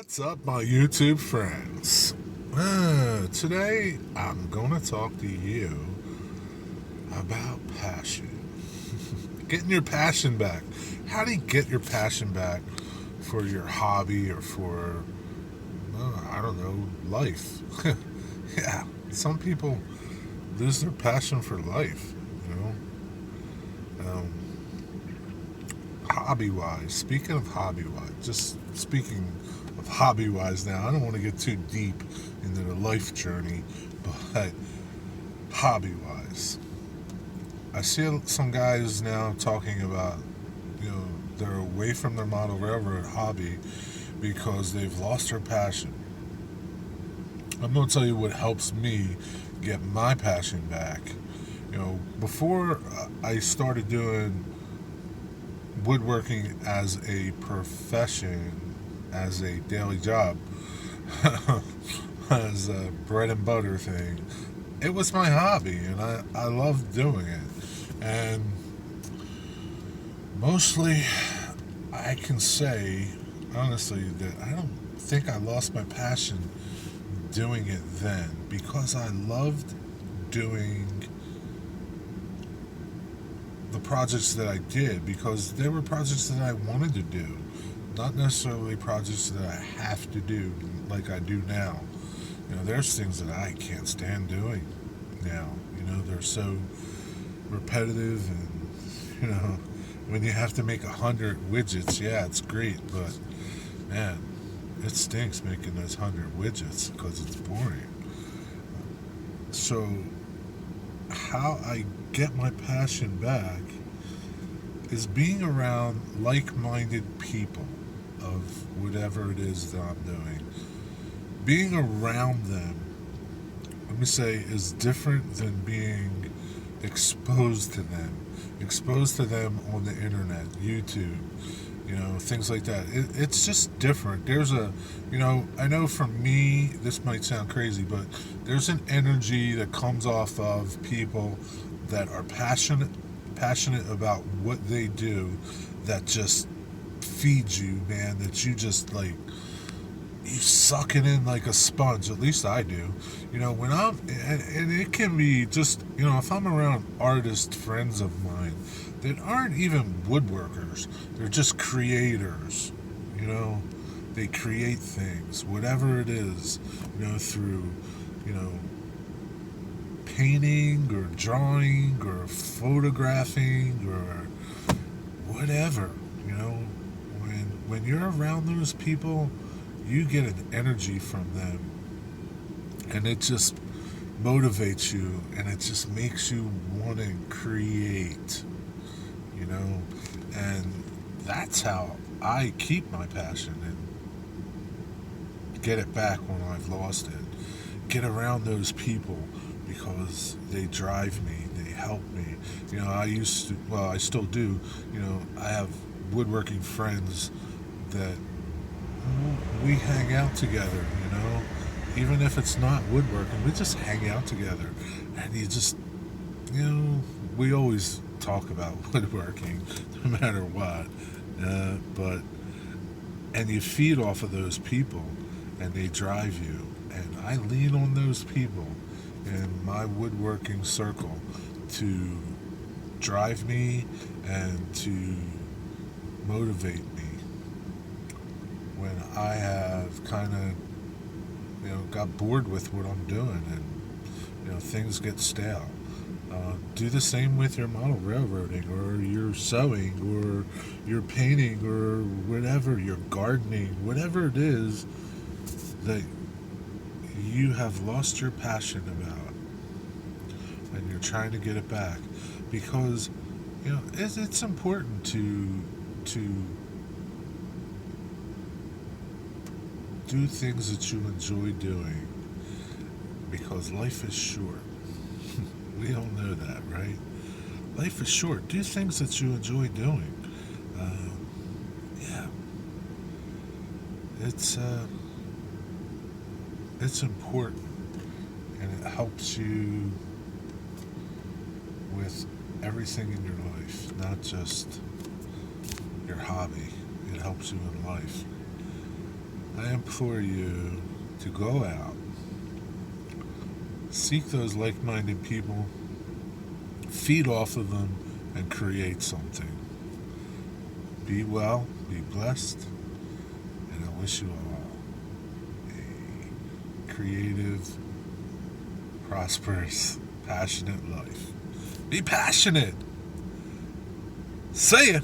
What's up, my YouTube friends? Today I'm going to talk to you about passion. Getting your passion back. How do you get your passion back for your hobby or for, I don't know, life? Yeah, some people lose their passion for life, you know? Hobby wise, speaking of hobby wise, just speaking of hobby wise now, I don't want to get too deep into the life journey, but hobby wise, I see some guys now talking about, they're away from their model railroad hobby because they've lost their passion. I'm going to tell you what helps me get my passion back. Before I started doing woodworking as a profession, as a daily job, as a bread and butter thing, it was my hobby and I loved doing it. And mostly, I can say, honestly, that I don't think I lost my passion doing it then because I loved doing the projects that I did because they were projects that I wanted to do, not necessarily projects that I have to do like I do now. There's things that I can't stand doing now. They're so repetitive, and when you have to make 100 widgets, yeah, it's great, but man, it stinks making those 100 widgets because it's boring. So how I get my passion back is being around like-minded people of whatever it is that I'm doing. Being around them, let me say, is different than being exposed to them. Exposed to them on the internet, YouTube, things like that. It's just different. I know for me, this might sound crazy, but there's an energy that comes off of people that are passionate about what they do, that just feeds you, man, that you just like, you suck it in like a sponge. At least I do. When and it can be just, if I'm around artist friends of mine that aren't even woodworkers, they're just creators, they create things, whatever it is, through, painting or drawing or photographing or whatever, when you're around those people, you get an energy from them, and it just motivates you, and it just makes you want to create, and that's how I keep my passion and get it back when I've lost it. Get around those people because they drive me, they help me. I still do, I have woodworking friends that we hang out together, even if it's not woodworking, we just hang out together, and we always talk about woodworking no matter what, and you feed off of those people, and they drive you, and I lean on those people in my woodworking circle to drive me and to motivate me when I have kind of, got bored with what I'm doing, and, things get stale. Do the same with your model railroading, or your sewing, or your painting, or whatever, your gardening, whatever it is that you have lost your passion about, and you're trying to get it back, because, it's important to do things that you enjoy doing, because life is short. We all know that, right? Life is short. Do things that you enjoy doing. Yeah, it's important, and it helps you with everything in your life, not just your hobby. It helps you in life. I implore you to go out, seek those like minded people, feed off of them, and create something. Be well, be blessed, and I wish you all a creative, prosperous, passionate life. Be passionate! See ya!